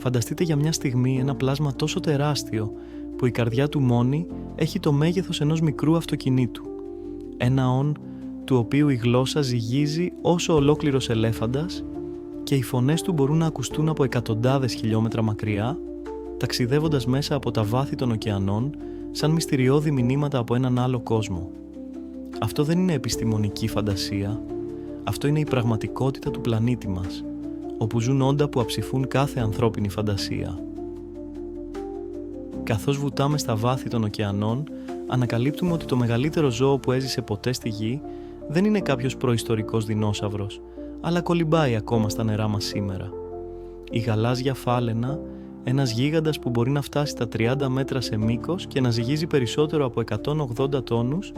Φανταστείτε για μια στιγμή ένα πλάσμα τόσο τεράστιο που η καρδιά του μόνη έχει το μέγεθος ενός μικρού αυτοκινήτου. Ένα ον του οποίου η γλώσσα ζυγίζει όσο ολόκληρος ελέφαντας και οι φωνές του μπορούν να ακουστούν από εκατοντάδες χιλιόμετρα μακριά, ταξιδεύοντας μέσα από τα βάθη των ωκεανών σαν μυστηριώδη μηνύματα από έναν άλλο κόσμο. Αυτό δεν είναι επιστημονική φαντασία, αυτό είναι η πραγματικότητα του πλανήτη μας, όπου ζουν όντα που αψηφούν κάθε ανθρώπινη φαντασία. Καθώς βουτάμε στα βάθη των ωκεανών, ανακαλύπτουμε ότι το μεγαλύτερο ζώο που έζησε ποτέ στη γη δεν είναι κάποιος προϊστορικός δεινόσαυρος, αλλά κολυμπάει ακόμα στα νερά μας σήμερα. Η γαλάζια φάλαινα, ένας γίγαντας που μπορεί να φτάσει τα 30 μέτρα σε μήκος και να ζυγίζει περισσότερο από 180 τόνους,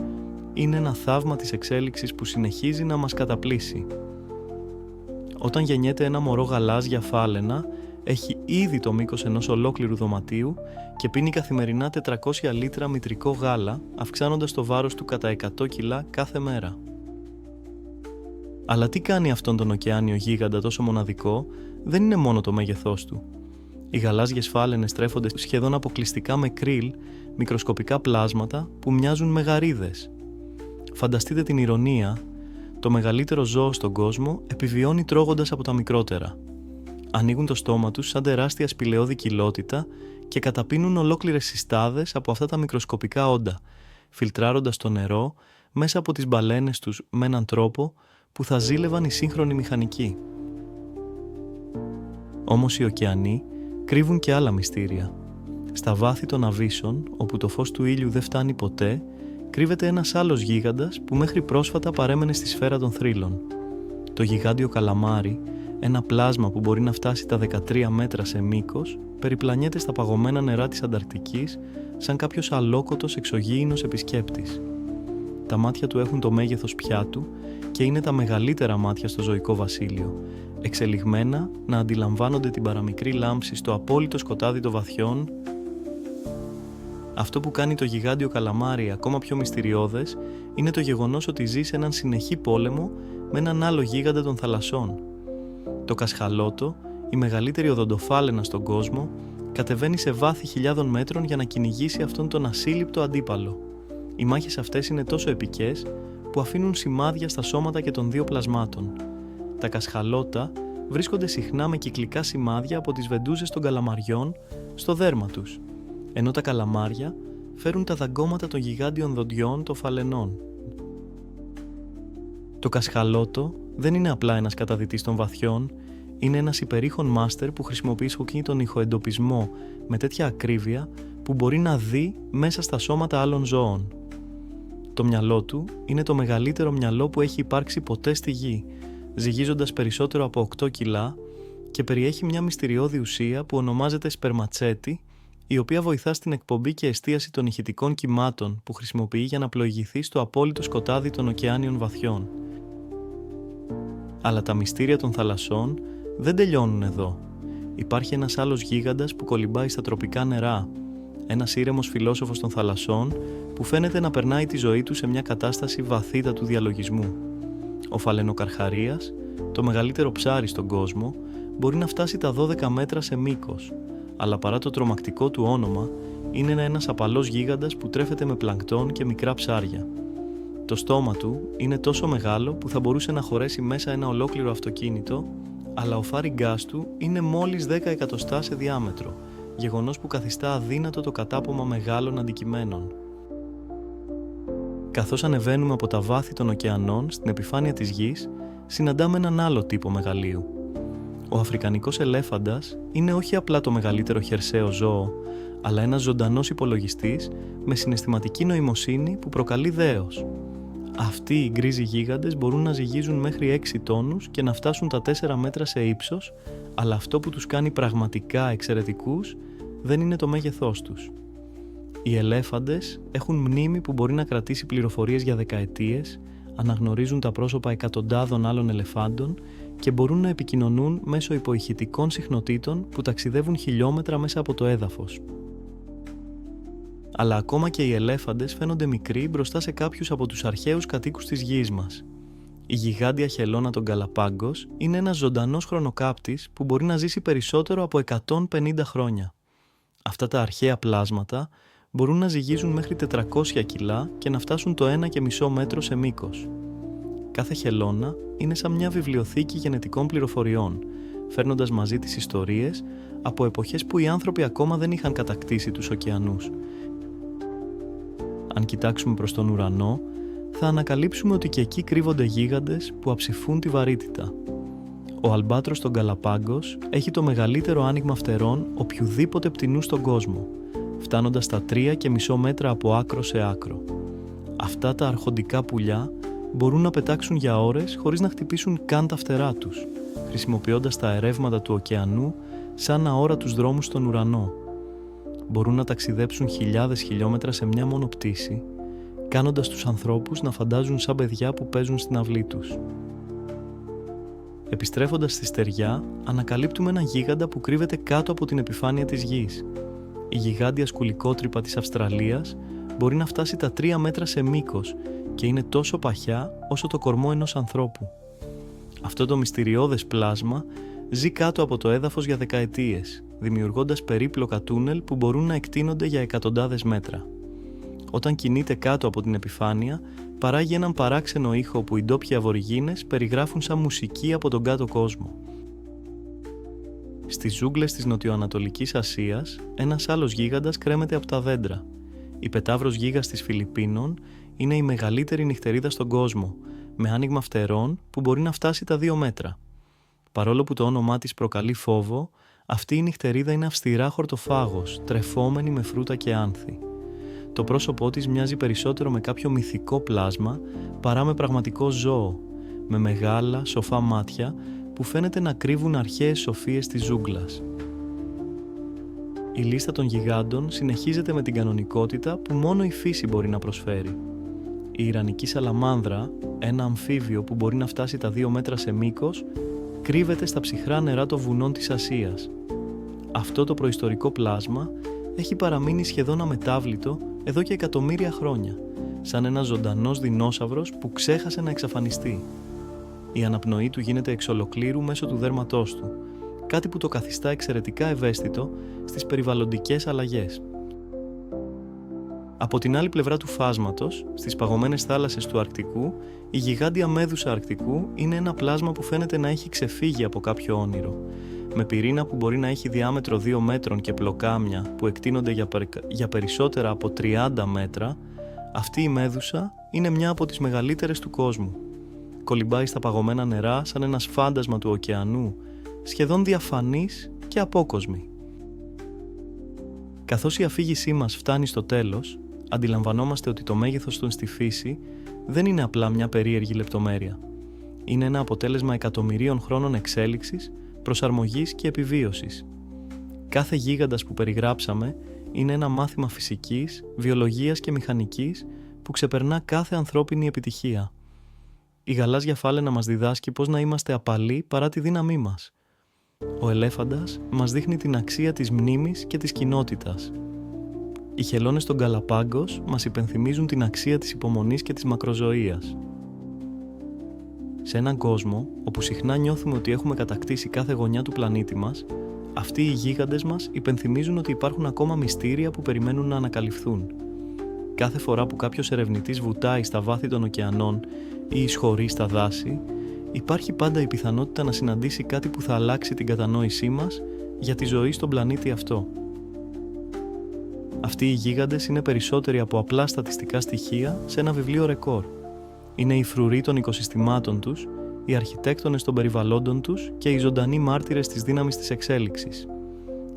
είναι ένα θαύμα της εξέλιξης που συνεχίζει να μας καταπλήσει. Όταν γεννιέται ένα μωρό γαλάζια φάλαινα, έχει ήδη το μήκος ενός ολόκληρου δωματίου και πίνει καθημερινά 400 λίτρα μητρικό γάλα, αυξάνοντας το βάρος του κατά 100 κιλά κάθε μέρα. Αλλά τι κάνει αυτόν τον ωκεάνιο γίγαντα τόσο μοναδικό, δεν είναι μόνο το μέγεθός του. Οι γαλάζιες φάλαινες τρέφονται σχεδόν αποκλειστικά με κρίλ, μικροσκοπικά πλάσματα που μοιάζουν με γαρίδες. Φανταστείτε την ηρωνία, το μεγαλύτερο ζώο στον κόσμο επιβιώνει τρώγοντας από τα μικρότερα. Ανοίγουν το στόμα τους σαν τεράστια σπηλαιώδη κοιλότητα και καταπίνουν ολόκληρες συστάδες από αυτά τα μικροσκοπικά όντα, φιλτράροντας το νερό μέσα από τις μπαλένες τους με έναν τρόπο που θα ζήλευαν οι σύγχρονοι μηχανικοί. Όμως οι ωκεανοί κρύβουν και άλλα μυστήρια. Στα βάθη των αβύσσων, όπου το φως του ήλιου δεν φτάνει ποτέ, κρύβεται ένας άλλος γίγαντας που μέχρι πρόσφατα παρέμενε στη σφαίρα των θρύλων. Το γιγάντιο καλαμάρι, ένα πλάσμα που μπορεί να φτάσει τα 13 μέτρα σε μήκος, περιπλανιέται στα παγωμένα νερά της Ανταρκτικής σαν κάποιος αλόκοτος εξωγήινος επισκέπτης. Τα μάτια του έχουν το μέγεθος πιάτου και είναι τα μεγαλύτερα μάτια στο ζωικό βασίλειο, εξελιγμένα να αντιλαμβάνονται την παραμικρή λάμψη στο απόλυτο σκοτάδι των βαθιών. Αυτό που κάνει το γιγάντιο καλαμάρι ακόμα πιο μυστηριώδες είναι το γεγονός ότι ζει σε έναν συνεχή πόλεμο με έναν άλλο γίγαντα των θαλασσών. Το κασχαλώτο, η μεγαλύτερη οδοντοφάλαινα στον κόσμο, κατεβαίνει σε βάθη χιλιάδων μέτρων για να κυνηγήσει αυτόν τον ασύλληπτο αντίπαλο. Οι μάχες αυτές είναι τόσο επικές που αφήνουν σημάδια στα σώματα και των δύο πλασμάτων. Τα κασχαλώτα βρίσκονται συχνά με κυκλικά σημάδια από τις βεντούζες των καλαμαριών στο δέρμα τους, ενώ τα καλαμάρια φέρουν τα δαγκώματα των γιγάντιων δοντιών των φαλενών. Το κασχαλώτο δεν είναι απλά ένας καταδυτής των βαθιών, είναι ένας υπερήχον μάστερ που χρησιμοποιεί τον ηχοεντοπισμό με τέτοια ακρίβεια που μπορεί να δει μέσα στα σώματα άλλων ζώων. Το μυαλό του είναι το μεγαλύτερο μυαλό που έχει υπάρξει ποτέ στη γη, ζυγίζοντας περισσότερο από 8 κιλά και περιέχει μια μυστηριώδη ουσία που ονομάζεται σπερματσέτη, η οποία βοηθά στην εκπομπή και εστίαση των ηχητικών κυμάτων που χρησιμοποιεί για να πλοηγηθεί στο απόλυτο σκοτάδι των ωκεάνιων βαθιών. Αλλά τα μυστήρια των θαλασσών δεν τελειώνουν εδώ. Υπάρχει ένας άλλος γίγαντας που κολυμπάει στα τροπικά νερά, ένας ήρεμος φιλόσοφος των θαλασσών που φαίνεται να περνάει τη ζωή του σε μια κατάσταση βαθύτατου διαλογισμού. Ο φαλαινοκαρχαρίας, το μεγαλύτερο ψάρι στον κόσμο, μπορεί να φτάσει τα 12 μέτρα σε μήκος, αλλά παρά το τρομακτικό του όνομα, είναι ένας απαλός γίγαντας που τρέφεται με πλανκτόν και μικρά ψάρια. Το στόμα του είναι τόσο μεγάλο που θα μπορούσε να χωρέσει μέσα ένα ολόκληρο αυτοκίνητο, αλλά ο φάριγγάς του είναι μόλις 10 εκατοστά σε διάμετρο, γεγονός που καθιστά αδύνατο το κατάπομα μεγάλων αντικειμένων. Καθώς ανεβαίνουμε από τα βάθη των ωκεανών στην επιφάνεια της γης, συναντάμε έναν άλλο τύπο μεγαλείου. Ο αφρικανικός ελέφαντας είναι όχι απλά το μεγαλύτερο χερσαίο ζώο, αλλά ένας ζωντανός υπολογιστής με συναισθηματική νοημοσύνη που προκαλεί δέος. Αυτοί οι γκρίζοι γίγαντες μπορούν να ζυγίζουν μέχρι 6 τόνους και να φτάσουν τα 4 μέτρα σε ύψος, αλλά αυτό που τους κάνει πραγματικά εξαιρετικούς δεν είναι το μέγεθός τους. Οι ελέφαντες έχουν μνήμη που μπορεί να κρατήσει πληροφορίες για δεκαετίες, αναγνωρίζουν τα πρόσωπα εκατοντάδων άλλων ελεφάντων και μπορούν να επικοινωνούν μέσω υποηχητικών συχνοτήτων που ταξιδεύουν χιλιόμετρα μέσα από το έδαφος. Αλλά ακόμα και οι ελέφαντες φαίνονται μικροί μπροστά σε κάποιους από τους αρχαίους κατοίκους της γης μας. Η γιγάντια χελώνα των Γκαλαπάγκος είναι ένας ζωντανός χρονοκάπτης που μπορεί να ζήσει περισσότερο από 150 χρόνια. Αυτά τα αρχαία πλάσματα μπορούν να ζυγίζουν μέχρι 400 κιλά και να φτάσουν το 1,5 μέτρο σε μήκος. Κάθε χελώνα είναι σαν μια βιβλιοθήκη γενετικών πληροφοριών, φέρνοντας μαζί τις ιστορίες από εποχές που οι άνθρωποι ακόμα δεν είχαν κατακτήσει τους ωκεανούς. Αν κοιτάξουμε προς τον ουρανό, θα ανακαλύψουμε ότι και εκεί κρύβονται γίγαντες που αψηφούν τη βαρύτητα. Ο αλμπάτρος των Γκαλαπάγκος έχει το μεγαλύτερο άνοιγμα φτερών οποιουδήποτε πτηνού στον κόσμο, φτάνοντας στα 3,5 μέτρα από άκρο σε άκρο. Αυτά τα αρχοντικά πουλιά μπορούν να πετάξουν για ώρες χωρίς να χτυπήσουν καν τα φτερά τους, χρησιμοποιώντας τα ερεύματα του ωκεανού σαν αόρατους δρόμους στον ουρανό. Μπορούν να ταξιδέψουν χιλιάδες χιλιόμετρα σε μια μόνο πτήση, κάνοντας τους ανθρώπους να φαντάζουν σαν παιδιά που παίζουν στην αυλή τους. Επιστρέφοντας στη στεριά, ανακαλύπτουμε ένα γίγαντα που κρύβεται κάτω από την επιφάνεια της γης. Η γιγάντια σκουλικότρυπα της Αυστραλίας μπορεί να φτάσει τα 3 μέτρα σε μήκος και είναι τόσο παχιά όσο το κορμό ενός ανθρώπου. Αυτό το μυστηριώδες πλάσμα ζει κάτω από το έδαφος για δεκαετίες, δημιουργώντας περίπλοκα τούνελ που μπορούν να εκτείνονται για εκατοντάδες μέτρα. Όταν κινείται κάτω από την επιφάνεια, παράγει έναν παράξενο ήχο που οι ντόπιοι αβοριγίνες περιγράφουν σαν μουσική από τον κάτω κόσμο. Στις ζούγκλες της Νοτιοανατολικής Ασίας, ένας άλλος γίγαντας κρέμεται από τα δέντρα. Η πετάβρος γίγας της Φιλιππίνων είναι η μεγαλύτερη νυχτερίδα στον κόσμο, με άνοιγμα φτερών που μπορεί να φτάσει τα 2 μέτρα. Παρόλο που το όνομά της προκαλεί φόβο, αυτή η νυχτερίδα είναι αυστηρά χορτοφάγος, τρεφόμενη με φρούτα και άνθη. Το πρόσωπό της μοιάζει περισσότερο με κάποιο μυθικό πλάσμα παρά με πραγματικό ζώο, με μεγάλα, σοφά μάτια που φαίνεται να κρύβουν αρχαίες σοφίες της ζούγκλας. Η λίστα των γιγάντων συνεχίζεται με την κανονικότητα που μόνο η φύση μπορεί να προσφέρει. Η Ιρανική σαλαμάνδρα, ένα αμφίβιο που μπορεί να φτάσει τα 2 μέτρα σε μήκος, κρύβεται στα ψυχρά νερά των βουνών της Ασίας. Αυτό το προϊστορικό πλάσμα έχει παραμείνει σχεδόν αμετάβλητο εδώ και εκατομμύρια χρόνια, σαν ένας ζωντανός δεινόσαυρος που ξέχασε να εξαφανιστεί. Η αναπνοή του γίνεται εξ ολοκλήρου μέσω του δέρματός του, κάτι που το καθιστά εξαιρετικά ευαίσθητο στις περιβαλλοντικές αλλαγές. Από την άλλη πλευρά του φάσματος, στις παγωμένες θάλασσες του Αρκτικού, η γιγάντια μέδουσα Αρκτικού είναι ένα πλάσμα που φαίνεται να έχει ξεφύγει από κάποιο όνειρο. Με πυρήνα που μπορεί να έχει διάμετρο 2 μέτρων και πλοκάμια που εκτείνονται για περισσότερα από 30 μέτρα, αυτή η μέδουσα είναι μια από τις μεγαλύτερες του κόσμου. Κολυμπάει στα παγωμένα νερά σαν ένας φάντασμα του ωκεανού, σχεδόν διαφανής και απόκοσμη. Καθώς η αφήγησή μας φτάνει στο τέλος, αντιλαμβανόμαστε ότι το μέγεθος των στη φύση δεν είναι απλά μια περίεργη λεπτομέρεια. Είναι ένα αποτέλεσμα εκατομμυρίων χρόνων εξέλιξης, προσαρμογής και επιβίωσης. Κάθε γίγαντας που περιγράψαμε είναι ένα μάθημα φυσικής, βιολογίας και μηχανικής που ξεπερνά κάθε ανθρώπινη επιτυχία. Η γαλάζια φάλαινα μας διδάσκει πώς να είμαστε απαλοί παρά τη δύναμή μας. Ο ελέφαντας μας δείχνει την αξία της μνήμης και της κοινότητας. Οι χελώνες των Γκαλαπάγκος μας υπενθυμίζουν την αξία της υπομονής και της μακροζωίας. Σε έναν κόσμο όπου συχνά νιώθουμε ότι έχουμε κατακτήσει κάθε γωνιά του πλανήτη μας, αυτοί οι γίγαντες μας υπενθυμίζουν ότι υπάρχουν ακόμα μυστήρια που περιμένουν να ανακαλυφθούν. Κάθε φορά που κάποιος ερευνητής βουτάει στα βάθη των ωκεανών ή εισχωρεί στα δάση, υπάρχει πάντα η πιθανότητα να συναντήσει κάτι που θα αλλάξει την κατανόησή μας για τη ζωή στον πλανήτη αυτό. Αυτοί οι γίγαντες είναι περισσότεροι από απλά στατιστικά στοιχεία σε ένα βιβλίο ρεκόρ. Είναι οι φρουροί των οικοσυστημάτων τους, οι αρχιτέκτονες των περιβαλλόντων τους και οι ζωντανοί μάρτυρες της δύναμης της εξέλιξης.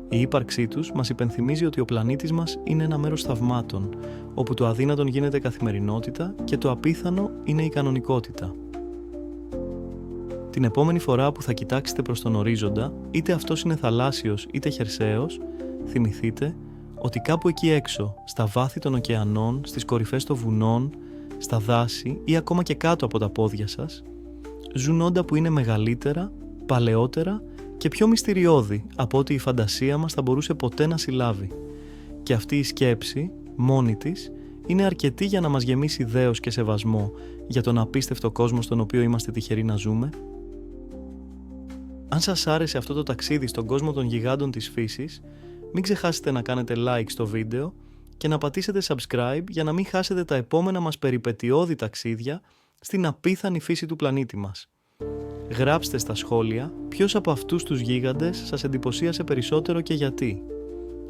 Η ύπαρξή τους μας υπενθυμίζει ότι ο πλανήτης μας είναι ένα μέρος θαυμάτων, όπου το αδύνατον γίνεται καθημερινότητα και το απίθανο είναι η κανονικότητα. Την επόμενη φορά που θα κοιτάξετε προς τον ορίζοντα, είτε αυτός είναι θαλάσσιος είτε χερσαίος, θυμηθείτε ότι κάπου εκεί έξω, στα βάθη των ωκεανών, στις κορυφές των βουνών, στα δάση ή ακόμα και κάτω από τα πόδια σας, ζουν όντα που είναι μεγαλύτερα, παλαιότερα και πιο μυστηριώδη από ό,τι η φαντασία μας θα μπορούσε ποτέ να συλλάβει. Και αυτή η σκέψη, μόνη της, είναι αρκετή για να μας γεμίσει δέος και σεβασμό για τον απίστευτο κόσμο στον οποίο είμαστε τυχεροί να ζούμε? Αν σας άρεσε αυτό το ταξίδι στον κόσμο των γιγάντων της φύσης, μην ξεχάσετε να κάνετε like στο βίντεο και να πατήσετε subscribe για να μην χάσετε τα επόμενα μας περιπετειώδη ταξίδια στην απίθανη φύση του πλανήτη μας. Γράψτε στα σχόλια ποιος από αυτούς τους γίγαντες σας εντυπωσίασε περισσότερο και γιατί.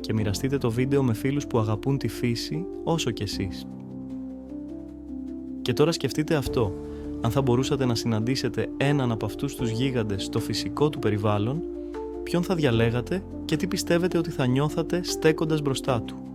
Και μοιραστείτε το βίντεο με φίλους που αγαπούν τη φύση όσο κι εσείς. Και τώρα σκεφτείτε αυτό, αν θα μπορούσατε να συναντήσετε έναν από αυτούς τους γίγαντες στο φυσικό του περιβάλλον, ποιον θα διαλέγατε και τι πιστεύετε ότι θα νιώθατε στέκοντας μπροστά του?